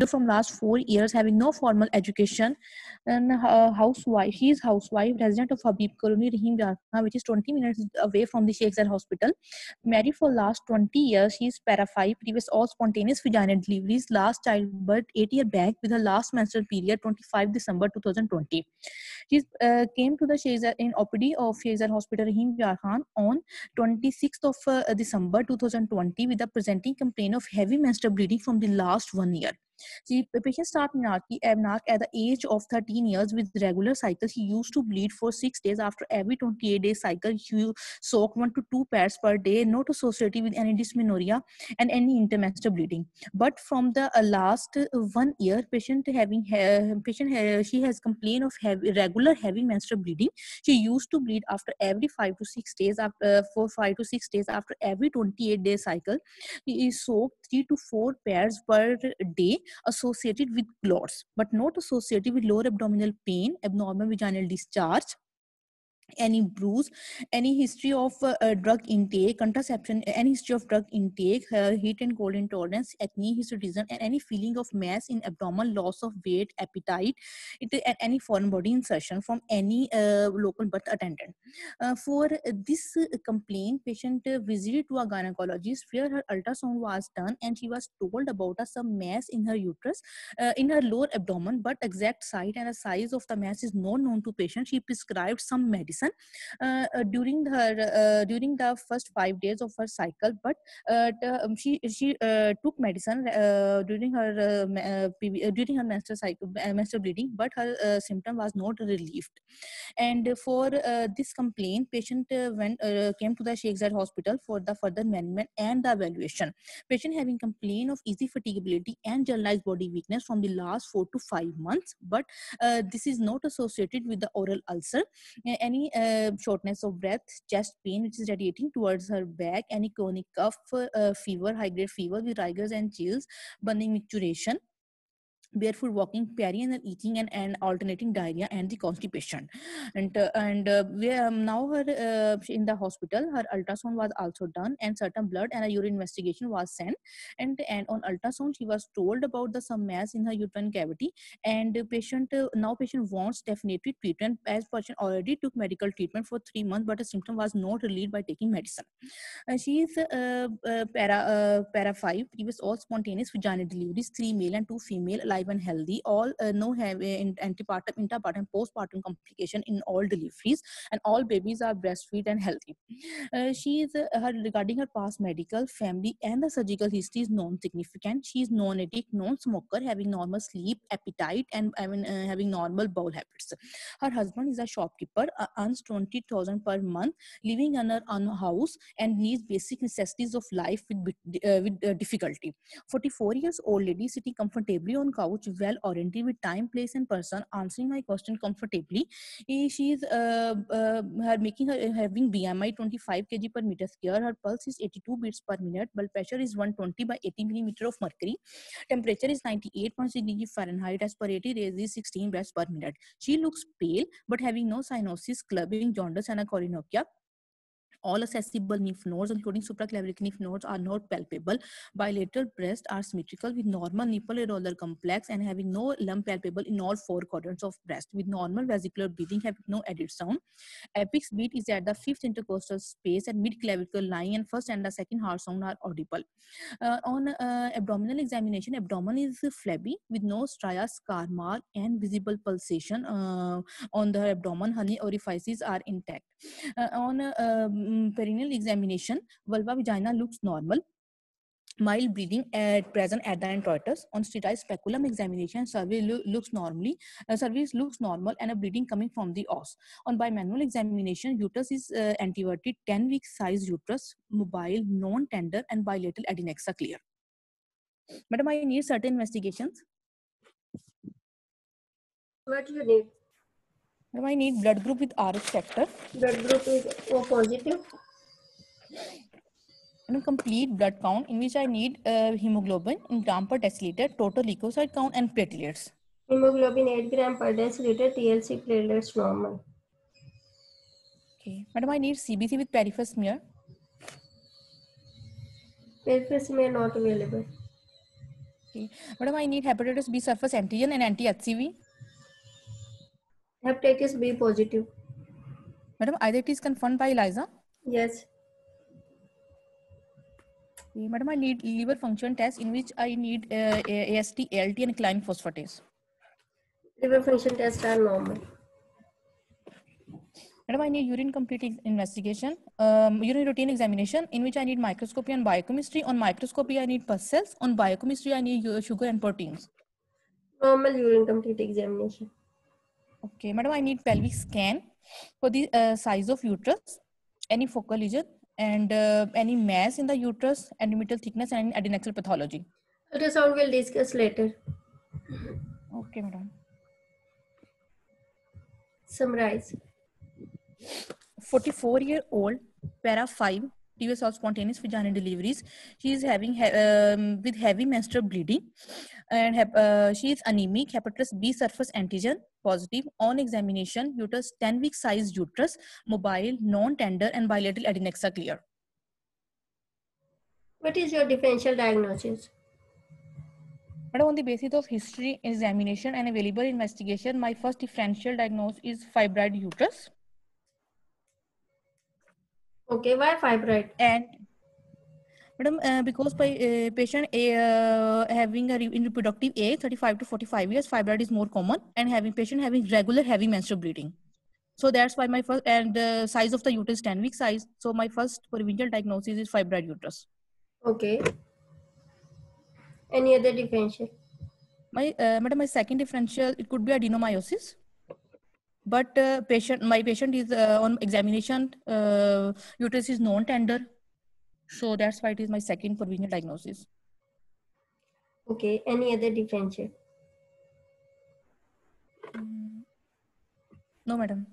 from last 4 years, having no formal education, and housewife. She is housewife, resident of Habib Colony, Rahim Yarkha, which is 20 minutes away from the Sheikh Zayed Hospital. Married for last 20 years. She is para 5, previous all spontaneous vaginal deliveries, last childbirth 8 year back with her last menstrual period 25 December 2020. She came to the Sheikh Zayed in OPD of Sheikh Zayed Hospital, Rahim Yar Khan, on 26th of December 2020 with a presenting complaint of heavy menstrual bleeding from the last 1 year. The patient started menarche at the age of 13 years with regular cycles. She used to bleed for 6 days. After every 28-day cycle, she soaked 1 to 2 pairs per day, not associated with any dysmenorrhea and any intermenstrual bleeding. But from the last 1 year, she has complained of regular heavy menstrual bleeding. She used to bleed after every 5 to 6 days, for 5 to 6 days after every 28-day cycle. She is soaked 3 to 4 pairs per day, associated with clots, but not associated with lower abdominal pain, abnormal vaginal discharge, any bruise, any history of drug intake, contraception, any history of drug intake, heat and cold intolerance, acne, hirsutism, and any feeling of mass in abdomen, loss of weight, appetite, and any foreign body insertion from any local birth attendant. For this complaint, patient visited to a gynecologist where her ultrasound was done, and she was told about some mass in her uterus, in her lower abdomen, but exact site and the size of the mass is not known to patient. She prescribed some medicine during the first 5 days of her cycle, but she took medicine during her menstrual cycle, menstrual bleeding, but her symptom was not relieved. And for this complaint, patient came to the Sheikh Zayed Hospital for the further management and the evaluation. Patient having complaint of easy fatigability and generalized body weakness from the last 4 to 5 months, but this is not associated with the oral ulcer. Any shortness of breath, chest pain which is radiating towards her back, any chronic cough, fever, high grade fever with rigors and chills, burning micturition, barefoot walking, perianal eating, and alternating diarrhea and the constipation. And we now her in the hospital, her ultrasound was also done, and certain blood and a urine investigation was sent. And on ultrasound, she was told about the some mass in her uterine cavity. And now patient wants definitive treatment, as patient already took medical treatment for 3 months, but the symptom was not relieved by taking medicine. She is para 5, previous all spontaneous vaginal deliveries, 3 male and 2 female, alive and healthy, all no have antepartum, interpartum, postpartum complication in all deliveries, and all babies are breastfeed and healthy. She is regarding her past medical, family, and the surgical history is non-significant. She is non-addict, non-smoker, having normal sleep, appetite, and having normal bowel habits. Her husband is a shopkeeper, earns 20,000 per month, living in her own house, and needs basic necessities of life with difficulty. 44 years old lady, sitting comfortably on couch, well oriented with time, place, and person, answering my question comfortably. She is having BMI 25 kg per meter square. Her pulse is 82 beats per minute. Blood pressure is 120 by 80 millimeter of mercury. Temperature is 98.6 degree Fahrenheit. Respiratory rate is 16 breaths per minute. She looks pale, but having no cyanosis, clubbing, jaundice, and a cornucopia. All accessible lymph nodes, including supraclavicular lymph nodes, are not palpable. Bilateral breasts are symmetrical with normal nipple areolar complex and having no lump palpable in all 4 quadrants of breast, with normal vesicular breathing, having no added sound. Apex beat is at the 5th intercostal space and mid-clavicle line, and first and the second heart sound are audible. On abdominal examination, abdomen is flabby with no stria, scar mark, and visible pulsation on the abdomen. Honey orifices are intact. On perineal examination, vulva vagina looks normal. Mild bleeding present at the introitus. On sterile speculum examination, cervix looks normal and a bleeding coming from the os. On bimanual examination, uterus is anteverted, 10-week size uterus, mobile, non-tender, and bilateral adnexa clear. Madam, I need certain investigations. What you need? Madam, I need blood group with Rh factor. Blood group is O positive. And complete blood count, in which I need hemoglobin in gram per deciliter, total leukocyte count, and platelets. Hemoglobin 8 gram per deciliter, TLC platelets normal. Okay. Madam, I need CBC with peripheral smear. Peripheral smear not available. Okay. Madam, I need hepatitis B surface antigen and anti-HCV. Hepatitis B positive. Madam, either it is confirmed by ELISA. Yes. Okay. Madam, I need liver function test in which I need AST, ALT and alkaline phosphatase. Liver function tests are normal. Madam, I need urine complete investigation, urine routine examination in which I need microscopy and biochemistry. On microscopy, I need pus cells. On biochemistry, I need sugar and proteins. Normal urine complete examination. Okay, madam, I need pelvic scan for the size of uterus, any focal lesion, and any mass in the uterus, endometrial thickness, and adnexal pathology. Ultrasound will discuss later. Okay, madam. Summarize. 44-year-old, para 5, previous of spontaneous vaginal deliveries. She is having with heavy menstrual bleeding, and she is anemic, hepatitis B surface antigen positive. On examination, uterus 10-week size uterus, mobile, non-tender, and bilateral adnexa clear. What is your differential diagnosis? But on the basis of history, examination, and available investigation, my first differential diagnosis is fibroid uterus. Okay, why fibroid? And madam, because patient having in reproductive age 35 to 45 years, fibroid is more common, and patient having regular heavy menstrual bleeding. So that's why my first, and the size of the uterus 10-week size. So my first provincial diagnosis is fibroid uterus. Okay. Any other differential? Madam, my second differential, it could be adenomyosis. But my patient is on examination, uterus is non-tender. So that's why it is my second provisional diagnosis. Okay, any other differential? No, madam.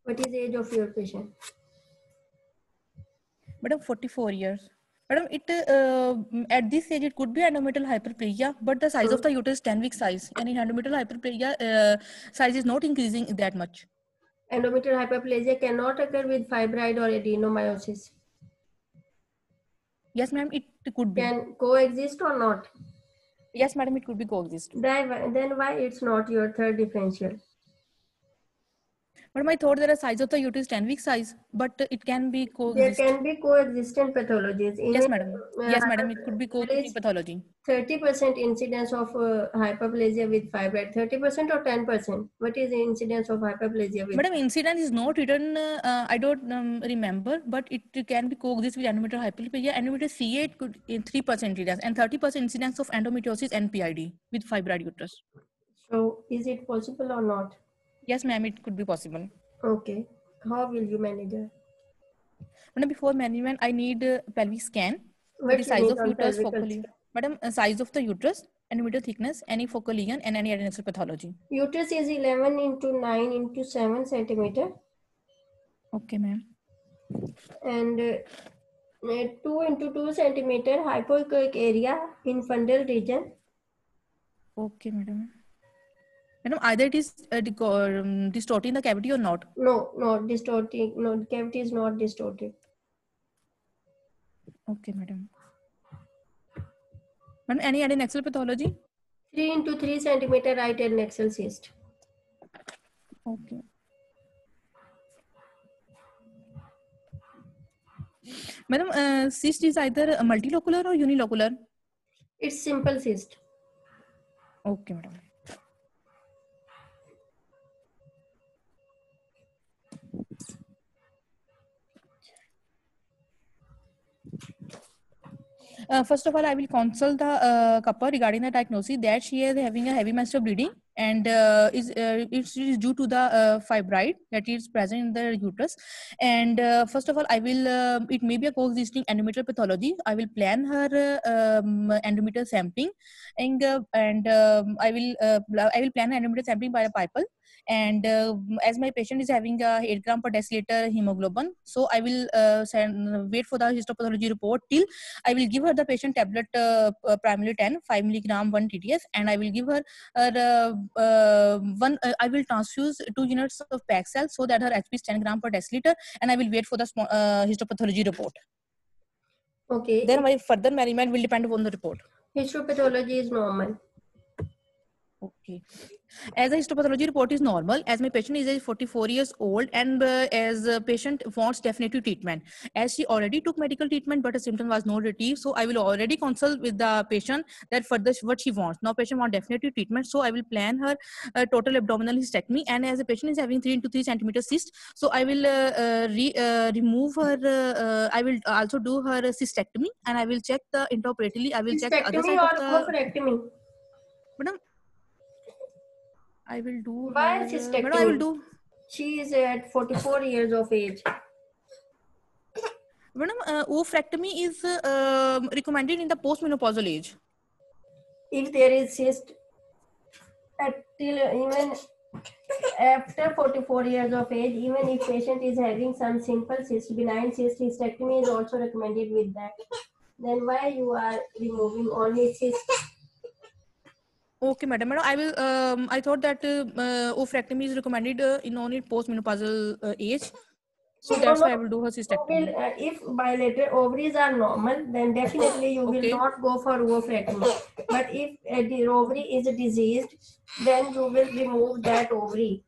What is the age of your patient? Madam, 44 years. Madam, it at this age it could be endometrial hyperplasia, but the size of the uterus is 10-week size, and in endometrial hyperplasia, size is not increasing that much. Endometrial hyperplasia cannot occur with fibroid or adenomyosis. Yes, ma'am, it could be. Can coexist or not? Yes, madam, it could be coexist. Then why it's not your third differential? But I thought that the size of the uterus is 10-week size, but it can be coexist. There can be coexistent pathologies. Yes, madam. Yes, madam, it could be coexisting pathology. 30% incidence of hyperplasia with fibroid. 30% or 10%? What is the incidence of hyperplasia with? Madam, incidence is not written. I don't remember, but it can be coexist with endometrial hyperplasia. Endometrial CA it could in 3% incidence and 30% incidence of endometriosis and PID with fibroid uterus. So, is it possible or not? Yes, ma'am, it could be possible. Okay. How will you manage it? Madam, before management, I need pelvic scan. What The size of on uterus, pelvic focal lesion. Madam, size of the uterus, endometrial thickness, any focal lesion, and any adnexal pathology. Uterus is 11 into 9 into 7 centimeter. Okay, ma'am. And 2 into 2 centimeter hypoechoic area in fundal region. Okay, madam. Madam, either it is distorting the cavity or not? No, not distorting. No, the cavity is not distorted. Okay, madam. Madam, any adnexal pathology? 3 into 3 centimeter right adnexal cyst. Okay. Madam, cyst is either multilocular or unilocular? It's simple cyst. Okay, madam. First of all, I will consult the couple regarding the diagnosis that she is having a heavy menstrual bleeding, and it is due to the fibroid that is present in the uterus. And first of all, I will it may be a coexisting endometrial pathology. I will plan her endometrial sampling, and I will plan her endometrial sampling by a pipal. And as my patient is having a 8 gram per deciliter hemoglobin, so I will wait for the histopathology report till I will give her the patient tablet primarily 5 milligram 1 TDS, and I will give her I will transfuse 2 units of Paxil so that her HP is 10 gram per deciliter, and I will wait for the histopathology report. Okay. Then my further management will depend upon the report. Histopathology is normal. Okay. As a histopathology report is normal, as my patient is age 44 years old, and as a patient wants definitive treatment. As she already took medical treatment, but her symptom was not retrieved, so I will already consult with the patient that further what she wants. Now patient want definitive treatment, so I will plan her total abdominal hysterectomy. And as a patient is having 3 into 3 centimeter cyst, so I will remove her. I will also do her cystectomy, and I will check the intraoperatively. I will check the other Cystectomy side of or the. oophorectomy? Madam, I will do Why her. Madam, I will cystectomy? do. She is at 44 years of age. Madam, oophorectomy is recommended in the postmenopausal age. If there is cyst till even after 44 years of age, even if patient is having some simple cyst, benign cyst, hysterectomy is also recommended with that. Then why you are removing only cyst? Okay, madam. Madam, I will. I thought that oophorectomy is recommended in only postmenopausal age, so No, that's no. why I will do her cystectomy. If bilateral ovaries are normal, then definitely you will Okay. not go for oophorectomy. But if the ovary is diseased, then you will remove that ovary.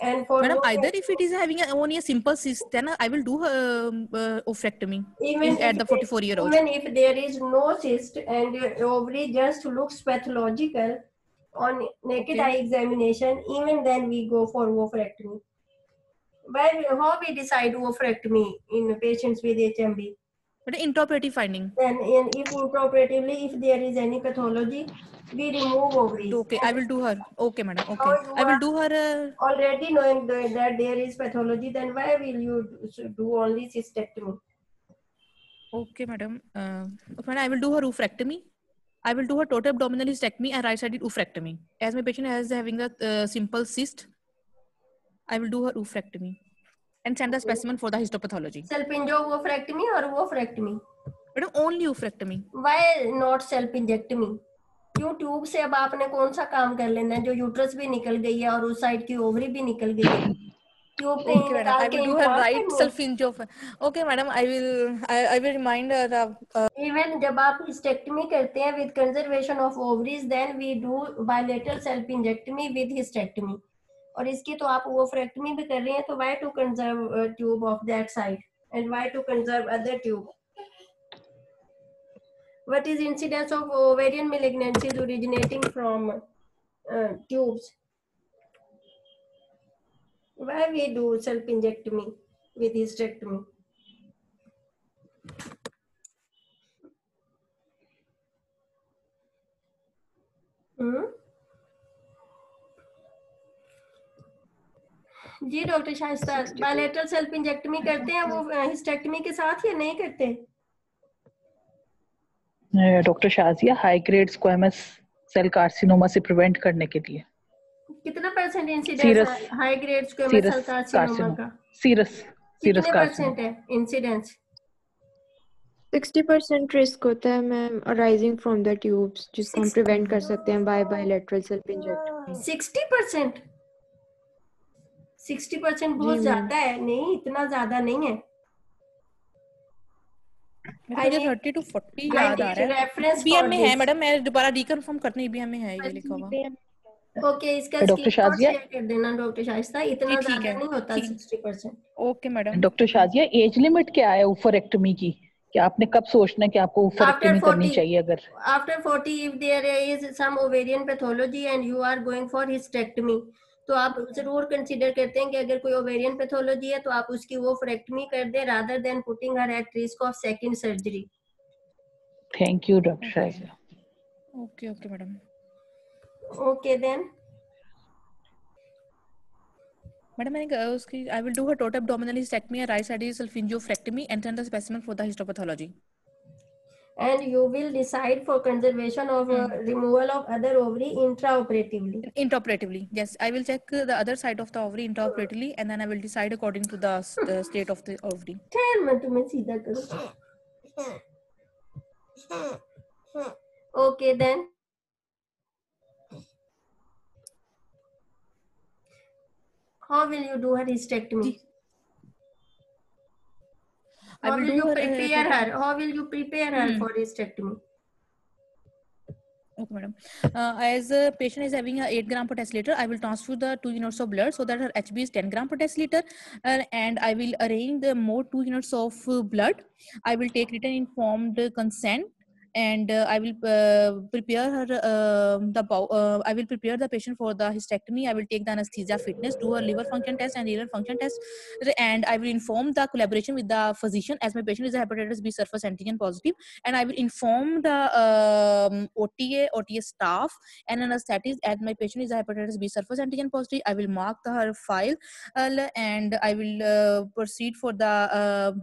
And for Madam, either if it is having only a simple cyst, then I will do her oophorectomy even at the 44-year old. even if there is no cyst and your ovary just looks pathological on naked Okay. eye examination, even then we go for oophorectomy. How we decide oophorectomy in patients with HMB? But intraoperative finding. Then if intraoperatively, if there is any pathology, we remove ovaries. Okay, I will do her. Okay, madam. Now Okay, you I will are do her. already knowing that there is pathology, then why will you do only cystectomy? Okay, madam. Okay, madam, I will do her oophorectomy. I will do her total abdominal hysterectomy and right-sided oophorectomy. As my patient is having a simple cyst, I will do her oophorectomy and send the specimen for the histopathology. Salpingo oophorectomy or oophorectomy? Madam, only oophorectomy. Why not self-injectomy? क्यों tube से अब आपने कौन सा काम कर लेना है जो यूट्रस भी निकल गई है और उस साइड की ओवरी भी निकल गई है ट्यूब कहीं Okay, madam. निकाल I के will do her implant right करनी है self-injure. Okay, madam. I will remind her. Even जब आप हिस्टेक्टमी करते हैं with conservation of ovaries then we do bilateral salpingectomy with hysterectomy और इसकी तो आप ओवरेक्टमी भी कर रही हैं तो why to conserve tube of that side and why to conserve other tube what is incidence of ovarian malignancies originating from tubes why we do self injectomy with hysterectomy जी doctor Shaista bilateral salpingectomy करते हैं वो hysterectomy के साथ या नहीं करते doctor Shazia high grade squamous cell carcinoma से प्रिवेंट करने के लिए कितना परसेंट इंसिडेंस है high grade squamous cell carcinoma का सीरस कितने परसेंट है इंसिडेंस 60% रिस्क होता है ma'am arising from the tubes जिसको हम प्रिवेंट कर सकते हैं बाय बायलैटरल सेल्फ इंजेक्शन 60% 60% बहुत ज्यादा है नहीं इतना ज्यादा नहीं है मुझे 30 to 40 याद आ रहा है ईबीएम में है मैडम मैं दोबारा रिकंफर्म करने ईबीएम में है ये लिखा हुआ ओके इसका स्क्रीनशॉट शेयर कर देना डॉक्टर शाइस्ता इतना ज्यादा नहीं होता 60%। Okay madam. Doctor Shazia age limit क्या है ओफोरेक्टमी की कि आपने कब सोचना है कि आपको ओफोरेक्टमी करनी चाहिए अगर after 40 if there is some ovarian pathology and you are going for hysterectomy तो आप जरूर कंसीडर करते हैं कि अगर कोई ओवेरियन पैथोलॉजी है तो आप उसकी ओफोरेक्टमी कर दें rather than putting her at risk of second surgery. Thank you doctor Shazia. Okay okay madam. Okay then madam मैंने उसकी I will do her total abdominal hysterectomy and right sided salpingo-oophorectomy and send the specimen for the histopathology. And you will decide for conservation of removal of other ovary intraoperatively. Intraoperatively, yes. I will check the other side of the ovary intraoperatively and then I will decide according to the state of the ovary. खैर मैं तुम्हें सीधा करूँ। Okay then. How will you do her hysterectomy? How will you prepare her? How will you prepare her for hysterectomy? Okay, madam. As a patient is having a 8 gram per deciliter, I will transfuse the 2 units of blood so that her HB is 10 gram per deciliter, and I will arrange the more 2 units of blood. I will take written informed consent, and I will prepare her I will prepare the patient for the hysterectomy. I will take the anesthesia fitness, do a liver function test and renal function test, and I will inform the collaboration with the physician, as my patient is a hepatitis B surface antigen positive, and I will inform the OTA staff and anesthetists, as my patient is a hepatitis B surface antigen positive. I will mark her file, and I will proceed for the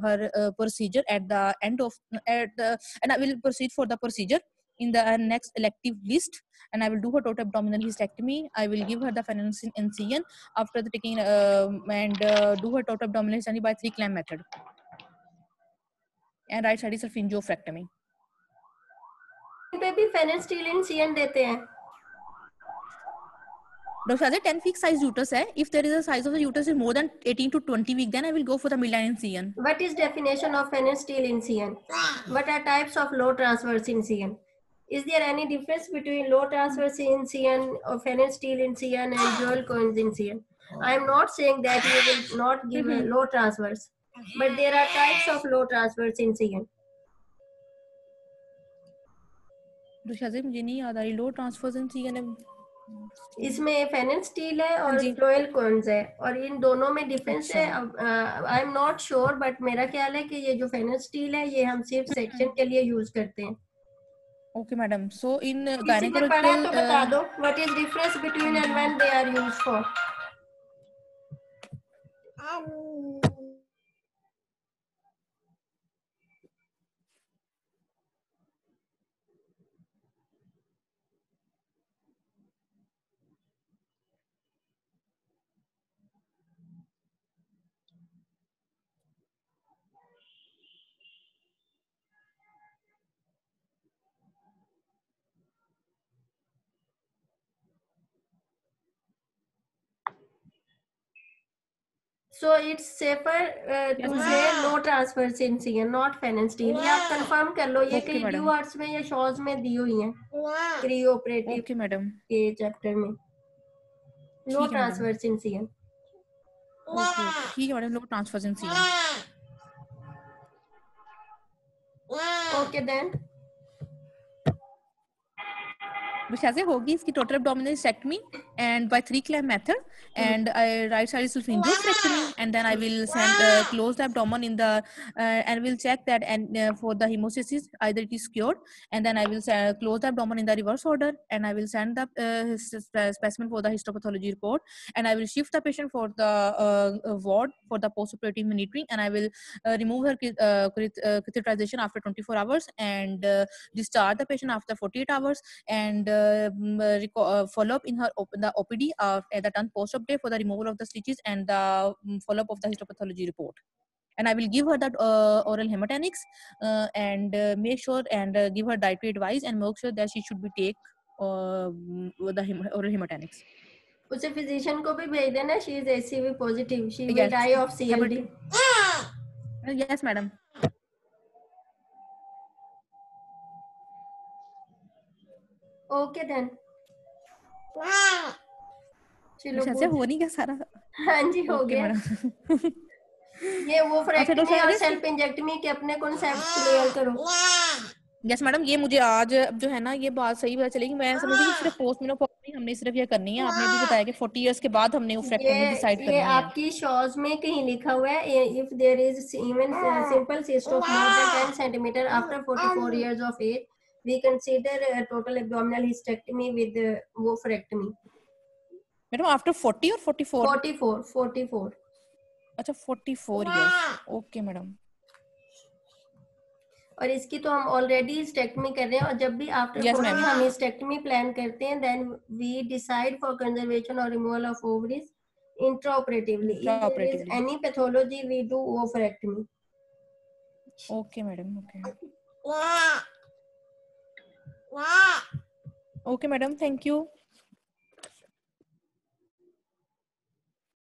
her procedure at the end of and I will proceed for the procedure in the next elective list, and I will do her total abdominal hysterectomy. I will give her the financing incision after the taking and do her total abdominal hysterectomy by 3 clamp method and right side salpingophractomy. पे भी फेनेस्टीलिन CN देते हैं. Dr. Sajay, 10 week size uterus hai. If there is a size of the uterus is more than 18 to 20 week, then I will go for the midline incision. What is definition of fenestyl CN? What are types of low transverse CN? Is there any difference between low transverse CN or fenestyl CN and Joel Cohen's CN? I am not saying that you will not give a low transverse, but there are types of low transverse CN. Dr. Sajay, मुझे नहीं याद आ रही low transverse CN. इसमें फेनेस्टील है और Joel कोहेन्स है, और इन दोनों में डिफरेंस है. I am not sure, but मेरा ख्याल है कि ये जो फेनेस्टील है ये हम सिर्फ सेक्शन के लिए यूज करते हैं. Okay madam. सो इन किसी ने पढ़ा तो बता दो, what is difference between and when they are used for. So it's safer to say low transverse CN, not fenestyl. ये आप कंफर्म कर लो, ये कहीं ड्यूअर्स में या शॉज में दी हुई हैं क्रियो ऑपरेटिव. Okay madam. के चैप्टर में लो ट्रांसवर्स CN. ठीक है मैडम. लो ट्रांसवर्स CN. Okay then. कैसे होगी इसकी total abdominal hysterectomy and by 3 clamp method, and right side is salpingophractomy, and then I will send close the abdomen in the and will check that, and for the hemostasis either it is cured, and then I will close the abdomen in the reverse order, and I will send the specimen for the histopathology report, and I will shift the patient for the ward for the post-operative monitoring, and I will remove her catheterization after 24 hours and discharge the patient after 48 hours, and follow up in her the OPD at the turn post-op day for the removal of the stitches and the follow-up of the histopathology report. And I will give her that oral hematinics and make sure and give her dietary advice and make sure that she should be take the oral hematinics. उसे physician को भी भेज देना. She is HCV positive. She will die of CLD. Yes, madam. Okay then. चलो हो नहीं क्या सारा? हाँ जी हो गया. ये वो फ्रैक्टमी और सेल्फ इंजेक्टमी के अपने कॉन्सेप्ट क्लियर करो. Yes madam. ये मुझे आज जो है ना ये बात सही पता चलेगी. मैं समझ रही सिर्फ पोस्ट मेनोपॉज हमने सिर्फ ये करनी है. आपने भी बताया कि 40 इयर्स के बाद हमने वो फ्रैक्टमी डिसाइड करनी है. ये आपकी शॉज में कहीं लिखा हुआ है, if there is even simple cyst of more than 10 centimeter after 44 years of age, we consider a total abdominal hysterectomy with oophorectomy. Madam after 40 और 44? 44. अच्छा 44 इयर्स. Okay madam. और इसकी तो हम ऑलरेडी हिस्टेक्टमी कर रहे हैं, और जब भी आफ्टर 40 हम हिस्टेक्टमी प्लान करते हैं, then we decide for conservation और removal of ovaries intraoperatively. If there is any pathology we do ovariectomy. Okay madam. Okay madam. Thank you.